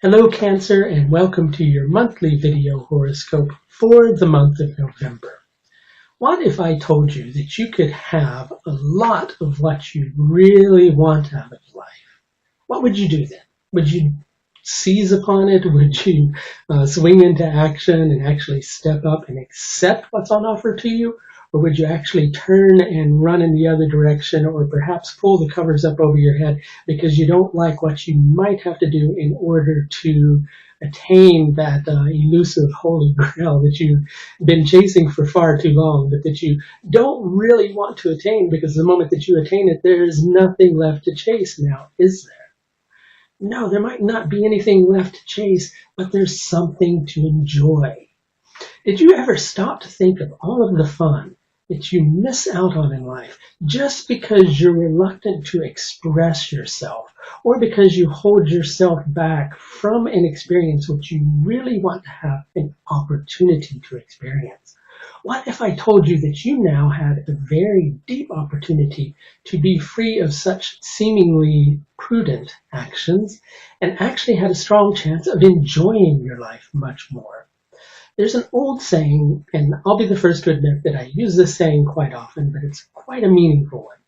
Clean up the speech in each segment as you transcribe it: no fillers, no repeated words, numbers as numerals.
Hello Cancer and welcome to your monthly video horoscope for the month of November. What if I told you that you could have a lot of what you really want out of life? What would you do then? Would you seize upon it? Would you swing into action and actually step up and accept what's on offer to you? Or would you actually turn and run in the other direction, or perhaps pull the covers up over your head because you don't like what you might have to do in order to attain that elusive holy grail that you've been chasing for far too long, but that you don't really want to attain, because the moment that you attain it, there is nothing left to chase now, is there? No, there might not be anything left to chase, but there's something to enjoy. Did you ever stop to think of all of the fun that you miss out on in life just because you're reluctant to express yourself, or because you hold yourself back from an experience which you really want to have an opportunity to experience? What if I told you that you now had a very deep opportunity to be free of such seemingly prudent actions and actually had a strong chance of enjoying your life much more? There's an old saying, and I'll be the first to admit that I use this saying quite often, but it's quite a meaningful one.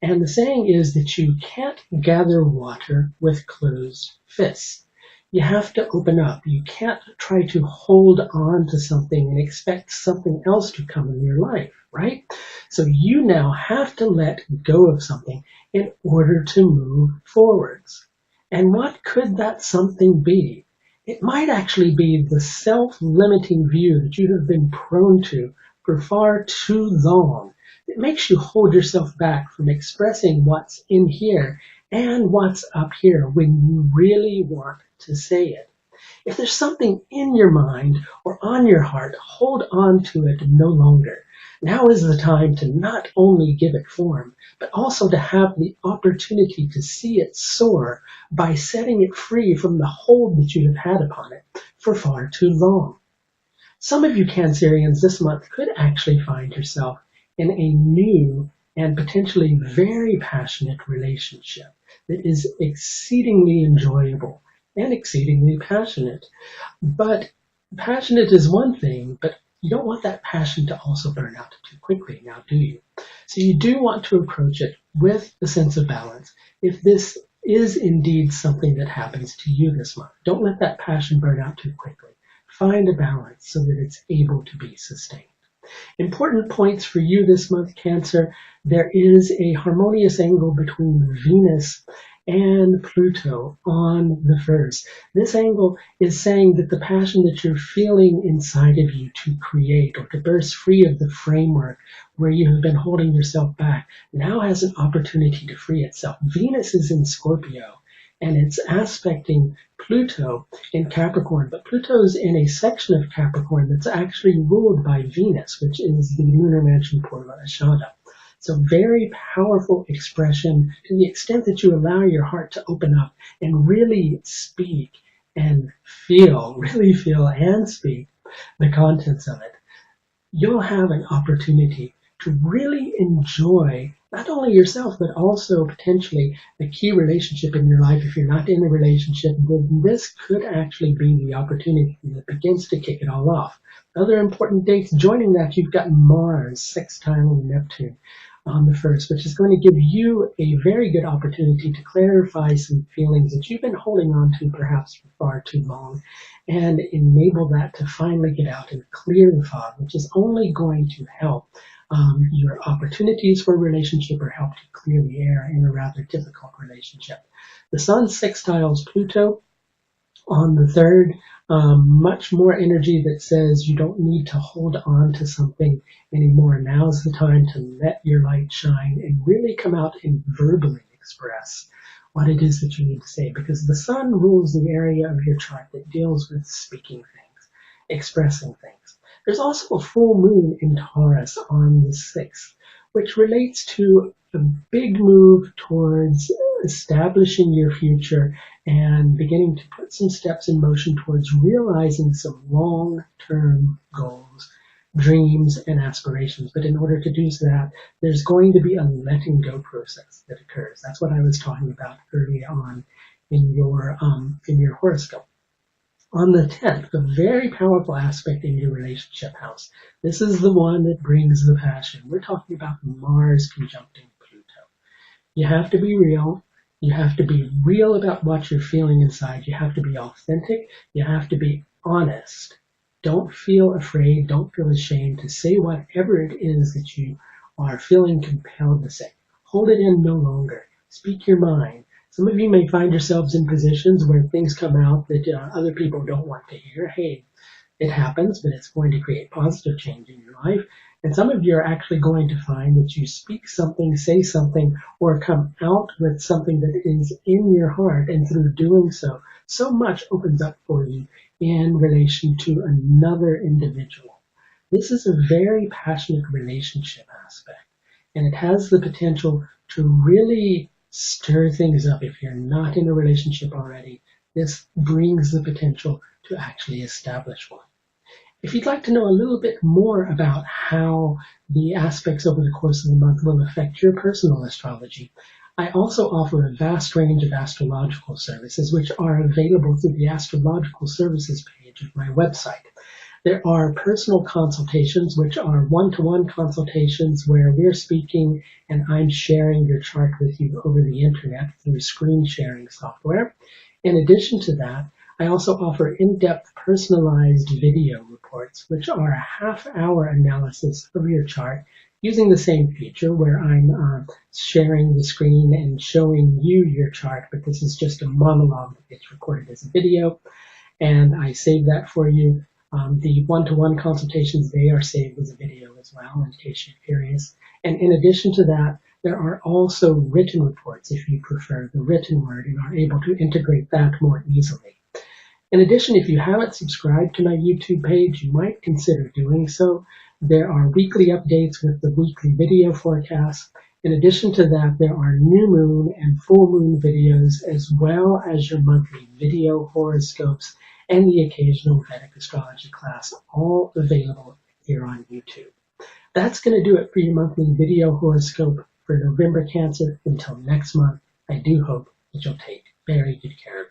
And the saying is that you can't gather water with closed fists. You have to open up. You can't try to hold on to something and expect something else to come in your life, right? So you now have to let go of something in order to move forwards. And what could that something be? It might actually be the self-limiting view that you have been prone to for far too long. It makes you hold yourself back from expressing what's in here and what's up here when you really want to say it. If there's something in your mind or on your heart, hold on to it no longer. Now is the time to not only give it form, but also to have the opportunity to see it soar by setting it free from the hold that you have had upon it for far too long. Some of you Cancerians this month could actually find yourself in a new and potentially very passionate relationship that is exceedingly enjoyable and exceedingly passionate. But passionate is one thing, but you don't want that passion to also burn out too quickly, now do you? So you do want to approach it with a sense of balance. If this is indeed something that happens to you this month, don't let that passion burn out too quickly. Find a balance so that it's able to be sustained. Important points for you this month, Cancer. There is a harmonious angle between Venus and Pluto on the 1st. This angle is saying that the passion that you're feeling inside of you to create or to burst free of the framework where you have been holding yourself back now has an opportunity to free itself. Venus is in Scorpio, and it's aspecting Pluto in Capricorn, but Pluto's in a section of Capricorn that's actually ruled by Venus, which is the lunar mansion Purva, Ashadha. So very powerful expression to the extent that you allow your heart to open up and really speak and really feel and speak the contents of it. You'll have an opportunity to really enjoy not only yourself, but also potentially the key relationship in your life. If you're not in a relationship, then this could actually be the opportunity that begins to kick it all off. Other important dates joining that, you've got Mars sextile Neptune on the 1st, which is going to give you a very good opportunity to clarify some feelings that you've been holding on to perhaps for far too long, and enable that to finally get out and clear the fog, which is only going to help your opportunities for a relationship or help to clear the air in a rather difficult relationship. The Sun sextiles Pluto on the 3rd, much more energy that says you don't need to hold on to something anymore. Now's the time to let your light shine and really come out and verbally express what it is that you need to say, because the Sun rules the area of your chart that deals with speaking things, expressing things. There's also a full moon in Taurus on the 6th, which relates to a big move towards establishing your future and beginning to put some steps in motion towards realizing some long-term goals, dreams, and aspirations. But in order to do that, there's going to be a letting go process that occurs. That's what I was talking about early on in your horoscope. On the 10th, a very powerful aspect in your relationship house. This is the one that brings the passion. We're talking about Mars conjuncting Pluto. You have to be real. You have to be real about what you're feeling inside. You have to be authentic. You have to be honest. Don't feel afraid. Don't feel ashamed to say whatever it is that you are feeling compelled to say. Hold it in no longer. Speak your mind. Some of you may find yourselves in positions where things come out that other people don't want to hear. Hey, it happens, but it's going to create positive change in your life. And some of you are actually going to find that you speak something, say something, or come out with something that is in your heart. And through doing so, so much opens up for you in relation to another individual. This is a very passionate relationship aspect, and it has the potential to really stir things up. If you're not in a relationship already, this brings the potential to actually establish one. If you'd like to know a little bit more about how the aspects over the course of the month will affect your personal astrology, I also offer a vast range of astrological services which are available through the astrological services page of my website. There are personal consultations, which are one-to-one consultations where we're speaking and I'm sharing your chart with you over the internet through screen sharing software. In addition to that, I also offer in-depth personalized video reports, which are a half-hour analysis of your chart using the same feature where I'm sharing the screen and showing you your chart, but this is just a monologue that gets recorded as a video, and I save that for you. The one-to-one consultations, they are saved as a video as well, in case you're curious. And in addition to that, there are also written reports if you prefer the written word and are able to integrate that more easily. In addition, if you haven't subscribed to my YouTube page, you might consider doing so. There are weekly updates with the weekly video forecast. In addition to that, there are new moon and full moon videos, as well as your monthly video horoscopes and the occasional Vedic astrology class, all available here on YouTube. That's going to do it for your monthly video horoscope for November Cancer. Until next month, I do hope that you'll take very good care of yourself.